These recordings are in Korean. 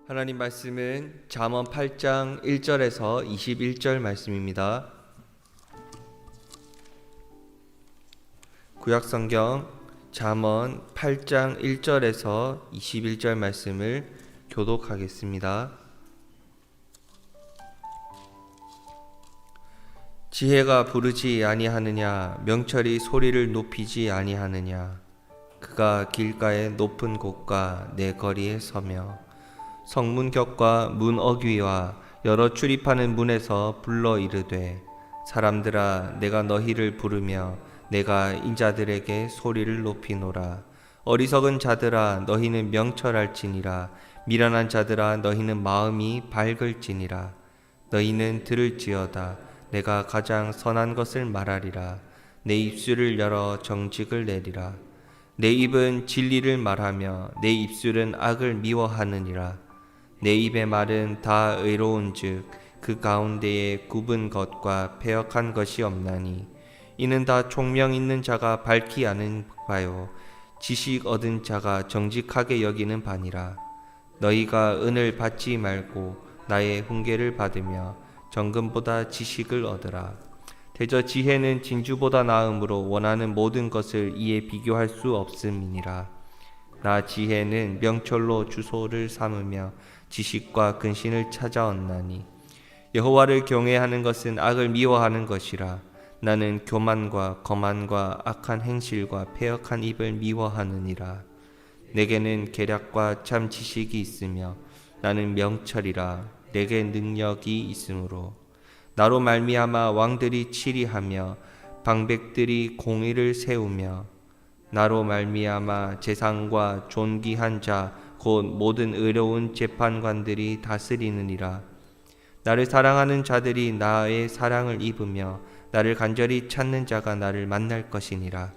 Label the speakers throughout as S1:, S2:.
S1: 하나님 말씀은 잠언 8장 1절에서 21절 말씀입니다. 구약성경 잠언 8장 1절에서 21절 말씀을 교독하겠습니다. 지혜가 부르지 아니하느냐, 명철이 소리를 높이지 아니하느냐. 그가 길가의 높은 곳과 내 거리에 서며 성문 곁과 문 어귀와 여러 출입하는 문에서 불러 이르되, 사람들아, 내가 너희를 부르며 내가 인자들에게 소리를 높이노라. 어리석은 자들아, 너희는 명철할지니라. 미련한 자들아, 너희는 마음이 밝을지니라. 너희는 들을지어다. 내가 가장 선한 것을 말하리라. 내 입술을 열어 정직을 내리라. 내 입은 진리를 말하며 내 입술은 악을 미워하느니라. 내 입의 말은 다 의로운즉 그 가운데에 굽은 것과 패역한 것이 없나니, 이는 다 총명 있는 자가 밝히 아는 바요 지식 얻은 자가 정직하게 여기는 바니라. 너희가 은을 받지 말고 나의 훈계를 받으며 정금보다 지식을 얻으라. 대저 지혜는 진주보다 나음으로 원하는 모든 것을 이에 비교할 수 없음이니라. 나 지혜는 명철로 주소를 삼으며 지식과 근신을 찾아왔나니, 여호와를 경외하는 것은 악을 미워하는 것이라. 나는 교만과 거만과 악한 행실과 패역한 입을 미워하느니라. 내게는 계략과 참 지식이 있으며 나는 명철이라. 내게 능력이 있으므로 나로 말미암아 왕들이 치리하며 방백들이 공의를 세우며, 나로 말미암아 재상과 존귀한 자 곧 모든 의로운 재판관들이 다스리느니라. 나를 사랑하는 자들이 나의 사랑을 입으며 나를 간절히 찾는 자가 나를 만날 것이니라.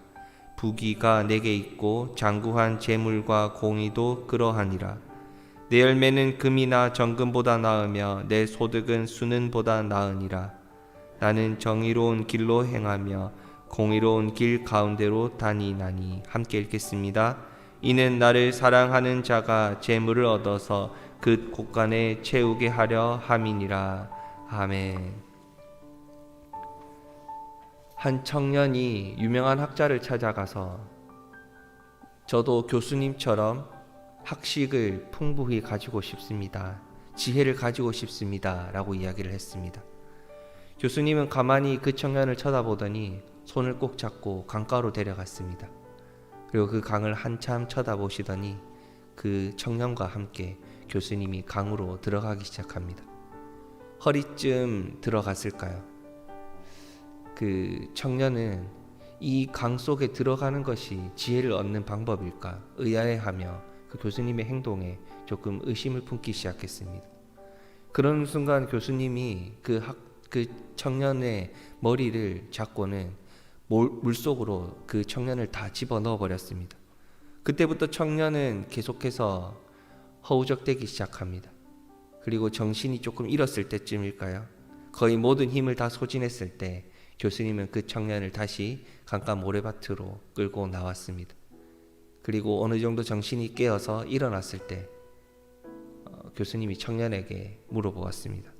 S1: 부귀가 내게 있고 장구한 재물과 공의도 그러하니라. 내 열매는 금이나 정금보다 나으며 내 소득은 수는보다 나으니라. 나는 정의로운 길로 행하며 공의로운 길 가운데로 다니나니. 함께 읽겠습니다. 이는 나를 사랑하는 자가 재물을 얻어서 그 곳간에 채우게 하려 함이니라. 아멘. 한 청년이 유명한 학자를 찾아가서, 저도 교수님처럼 학식을 풍부히 가지고 싶습니다. 지혜를 가지고 싶습니다. 라고 이야기를 했습니다. 교수님은 가만히 그 청년을 쳐다보더니 손을 꼭 잡고 강가로 데려갔습니다. 그리고 그 강을 한참 쳐다보시더니 그 청년과 함께 교수님이 강으로 들어가기 시작합니다. 허리쯤 들어갔을까요? 그 청년은 이 강 속에 들어가는 것이 지혜를 얻는 방법일까 의아해하며 그 교수님의 행동에 조금 의심을 품기 시작했습니다. 그런 순간 교수님이 그 청년의 머리를 잡고는 물속으로 그 청년을 다 집어넣어 버렸습니다. 그때부터 청년은 계속해서 허우적대기 시작합니다. 그리고 정신이 조금 잃었을 때쯤일까요? 거의 모든 힘을 다 소진했을 때 교수님은 그 청년을 다시 강가 모래밭으로 끌고 나왔습니다. 그리고 어느 정도 정신이 깨어서 일어났을 때 교수님이 청년에게 물어보았습니다.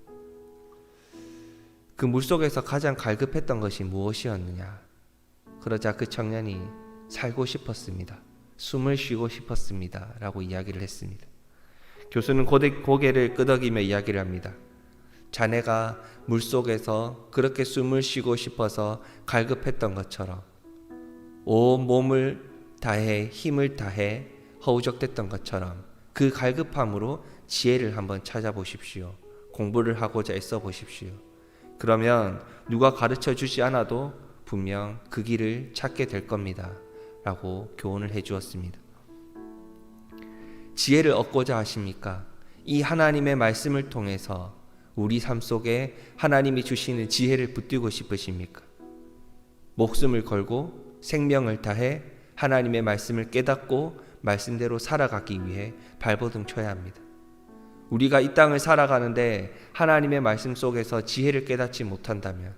S1: 그 물속에서 가장 갈급했던 것이 무엇이었느냐? 그러자 그 청년이 살고 싶었습니다. 숨을 쉬고 싶었습니다. 라고 이야기를 했습니다. 교수는 고개를 끄덕이며 이야기를 합니다. 자네가 물속에서 그렇게 숨을 쉬고 싶어서 갈급했던 것처럼 온 몸을 다해 힘을 다해 허우적댔던 것처럼 그 갈급함으로 지혜를 한번 찾아보십시오. 공부를 하고자 애써 보십시오. 그러면 누가 가르쳐 주지 않아도 분명 그 길을 찾게 될 겁니다. 라고 교훈을 해주었습니다. 지혜를 얻고자 하십니까? 이 하나님의 말씀을 통해서 우리 삶 속에 하나님이 주시는 지혜를 붙들고 싶으십니까? 목숨을 걸고 생명을 다해 하나님의 말씀을 깨닫고 말씀대로 살아가기 위해 발버둥 쳐야 합니다. 우리가 이 땅을 살아가는데 하나님의 말씀 속에서 지혜를 깨닫지 못한다면,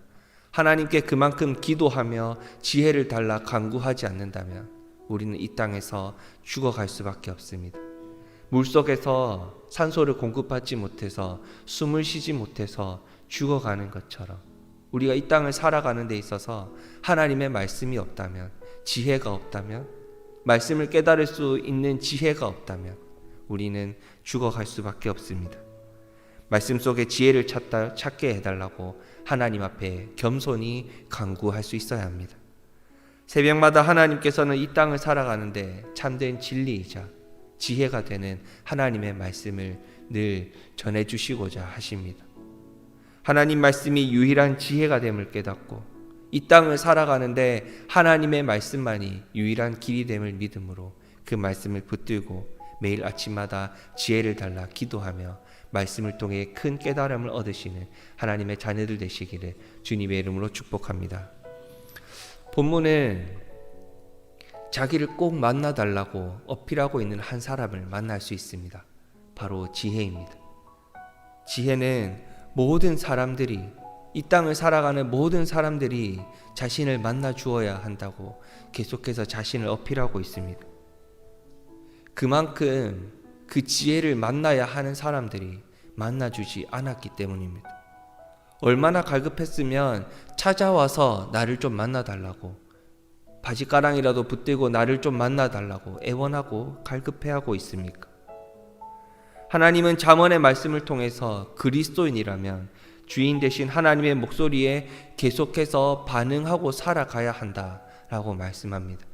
S1: 하나님께 그만큼 기도하며 지혜를 달라 간구하지 않는다면 우리는 이 땅에서 죽어갈 수밖에 없습니다. 물속에서 산소를 공급받지 못해서 숨을 쉬지 못해서 죽어가는 것처럼 우리가 이 땅을 살아가는 데 있어서 하나님의 말씀이 없다면, 지혜가 없다면, 말씀을 깨달을 수 있는 지혜가 없다면 우리는 죽어갈 수밖에 없습니다. 말씀 속에 지혜를 찾게 해달라고 하나님 앞에 겸손히 간구할 수 있어야 합니다. 새벽마다 하나님께서는 이 땅을 살아가는데 참된 진리이자 지혜가 되는 하나님의 말씀을 늘 전해주시고자 하십니다. 하나님 말씀이 유일한 지혜가 됨을 깨닫고 이 땅을 살아가는데 하나님의 말씀만이 유일한 길이 됨을 믿음으로 그 말씀을 붙들고 매일 아침마다 지혜를 달라 기도하며 말씀을 통해 큰 깨달음을 얻으시는 하나님의 자녀들 되시기를 주님의 이름으로 축복합니다. 본문은 자기를 꼭 만나달라고 어필하고 있는 한 사람을 만날 수 있습니다. 바로 지혜입니다. 지혜는 모든 사람들이, 이 땅을 살아가는 모든 사람들이 자신을 만나 주어야 한다고 계속해서 자신을 어필하고 있습니다. 그만큼 그 지혜를 만나야 하는 사람들이 만나주지 않았기 때문입니다. 얼마나 갈급했으면 찾아와서 나를 좀 만나달라고, 바지가랑이라도 붙들고 나를 좀 만나달라고 애원하고 갈급해하고 있습니까? 하나님은 잠언의 말씀을 통해서 그리스도인이라면 주인 되신 하나님의 목소리에 계속해서 반응하고 살아가야 한다라고 말씀합니다.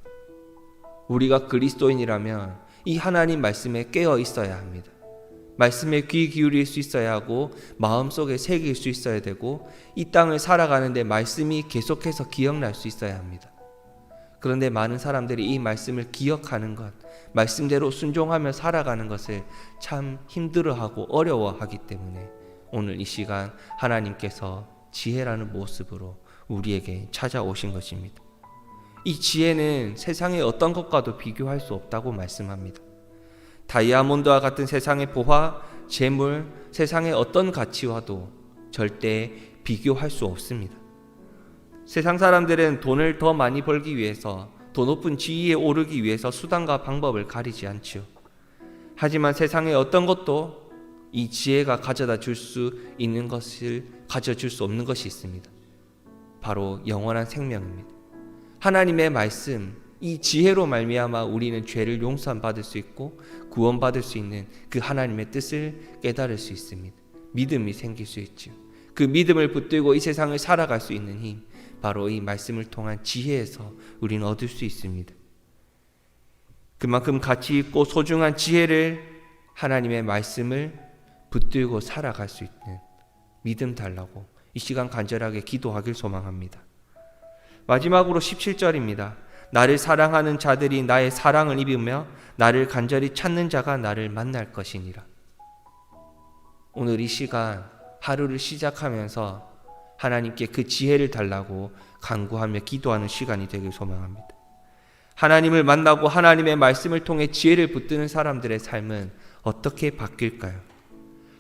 S1: 우리가 그리스도인이라면 이 하나님 말씀에 깨어 있어야 합니다. 말씀에 귀 기울일 수 있어야 하고 마음속에 새길 수 있어야 되고 이 땅을 살아가는데 말씀이 계속해서 기억날 수 있어야 합니다. 그런데 많은 사람들이 이 말씀을 기억하는 것, 말씀대로 순종하며 살아가는 것을 참 힘들어하고 어려워하기 때문에 오늘 이 시간 하나님께서 지혜라는 모습으로 우리에게 찾아오신 것입니다. 이 지혜는 세상의 어떤 것과도 비교할 수 없다고 말씀합니다. 다이아몬드와 같은 세상의 보화, 재물, 세상의 어떤 가치와도 절대 비교할 수 없습니다. 세상 사람들은 돈을 더 많이 벌기 위해서, 더 높은 지위에 오르기 위해서 수단과 방법을 가리지 않지요. 하지만 세상의 어떤 것도 이 지혜가 가져다 줄 수 있는 것을 가져줄 수 없는 것이 있습니다. 바로 영원한 생명입니다. 하나님의 말씀, 이 지혜로 말미암아 우리는 죄를 용서받을 수 있고 구원받을 수 있는 그 하나님의 뜻을 깨달을 수 있습니다. 믿음이 생길 수 있죠. 그 믿음을 붙들고 이 세상을 살아갈 수 있는 힘, 바로 이 말씀을 통한 지혜에서 우리는 얻을 수 있습니다. 그만큼 가치 있고 소중한 지혜를, 하나님의 말씀을 붙들고 살아갈 수 있는 믿음 달라고 이 시간 간절하게 기도하길 소망합니다. 마지막으로 17절입니다. 나를 사랑하는 자들이 나의 사랑을 입으며 나를 간절히 찾는 자가 나를 만날 것이니라. 오늘 이 시간 하루를 시작하면서 하나님께 그 지혜를 달라고 간구하며 기도하는 시간이 되길 소망합니다. 하나님을 만나고 하나님의 말씀을 통해 지혜를 붙드는 사람들의 삶은 어떻게 바뀔까요?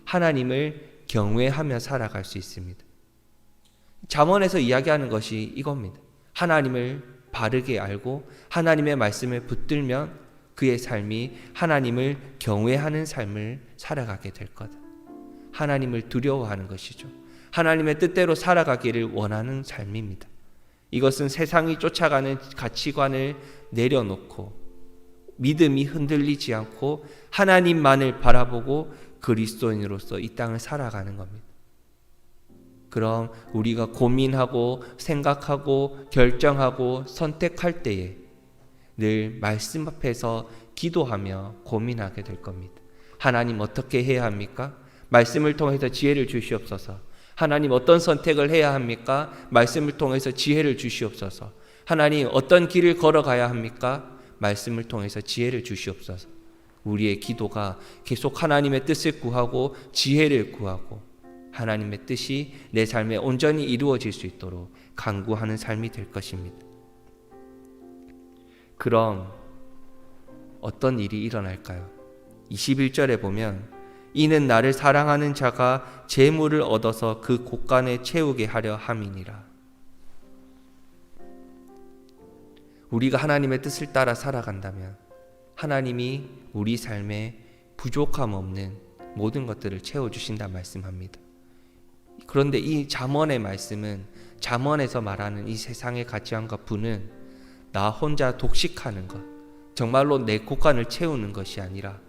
S1: 하나님을 경외하며 살아갈 수 있습니다. 잠언에서 이야기하는 것이 이겁니다. 하나님을 바르게 알고 하나님의 말씀을 붙들면 그의 삶이 하나님을 경외하는 삶을 살아가게 될 거다. 하나님을 두려워하는 것이죠. 하나님의 뜻대로 살아가기를 원하는 삶입니다. 이것은 세상이 쫓아가는 가치관을 내려놓고 믿음이 흔들리지 않고 하나님만을 바라보고 그리스도인으로서 이 땅을 살아가는 겁니다. 그럼 우리가 고민하고 생각하고 결정하고 선택할 때에 늘 말씀 앞에서 기도하며 고민하게 될 겁니다. 하나님 어떻게 해야 합니까? 말씀을 통해서 지혜를 주시옵소서. 하나님 어떤 선택을 해야 합니까? 말씀을 통해서 지혜를 주시옵소서. 하나님 어떤 길을 걸어가야 합니까? 말씀을 통해서 지혜를 주시옵소서. 우리의 기도가 계속 하나님의 뜻을 구하고 지혜를 구하고 하나님의 뜻이 내 삶에 온전히 이루어질 수 있도록 간구하는 삶이 될 것입니다. 그럼 어떤 일이 일어날까요? 21절에 보면 이는 나를 사랑하는 자가 재물을 얻어서 그 곳간에 채우게 하려 함이니라. 우리가 하나님의 뜻을 따라 살아간다면 하나님이 우리 삶에 부족함 없는 모든 것들을 채워주신다 말씀합니다. 그런데 이 잠언의 말씀은 잠언에서 말하는 이 세상의 가치관과 부는 나 혼자 독식하는 것, 정말로 내 곳간을 채우는 것이 아니라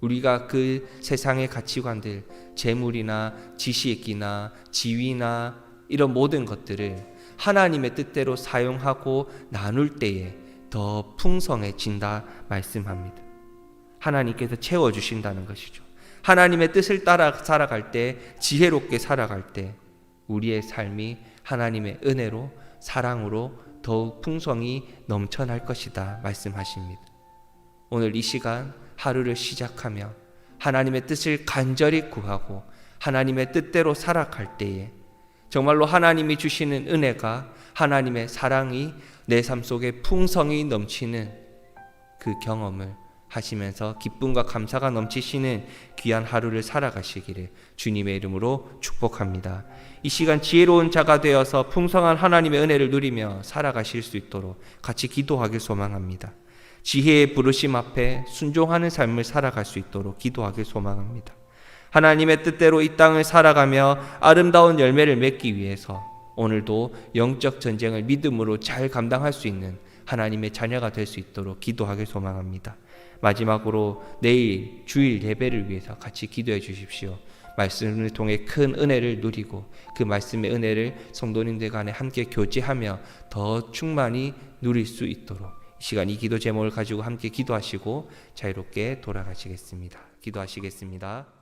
S1: 우리가 그 세상의 가치관들, 재물이나 지식이나 지위나 이런 모든 것들을 하나님의 뜻대로 사용하고 나눌 때에 더 풍성해진다 말씀합니다. 하나님께서 채워주신다는 것이죠. 하나님의 뜻을 따라 살아갈 때, 지혜롭게 살아갈 때 우리의 삶이 하나님의 은혜로, 사랑으로 더욱 풍성히 넘쳐날 것이다 말씀하십니다. 오늘 이 시간 하루를 시작하며 하나님의 뜻을 간절히 구하고 하나님의 뜻대로 살아갈 때에 정말로 하나님이 주시는 은혜가, 하나님의 사랑이 내 삶 속에 풍성히 넘치는 그 경험을 하시면서 기쁨과 감사가 넘치시는 귀한 하루를 살아가시기를 주님의 이름으로 축복합니다. 이 시간 지혜로운 자가 되어서 풍성한 하나님의 은혜를 누리며 살아가실 수 있도록 같이 기도하길 소망합니다. 지혜의 부르심 앞에 순종하는 삶을 살아갈 수 있도록 기도하길 소망합니다. 하나님의 뜻대로 이 땅을 살아가며 아름다운 열매를 맺기 위해서 오늘도 영적 전쟁을 믿음으로 잘 감당할 수 있는 하나님의 자녀가 될 수 있도록 기도하길 소망합니다. 마지막으로 내일 주일 예배를 위해서 같이 기도해 주십시오. 말씀을 통해 큰 은혜를 누리고 그 말씀의 은혜를 성도님들 간에 함께 교제하며 더 충만히 누릴 수 있도록 이 시간 이 기도 제목을 가지고 함께 기도하시고 자유롭게 돌아가시겠습니다. 기도하시겠습니다.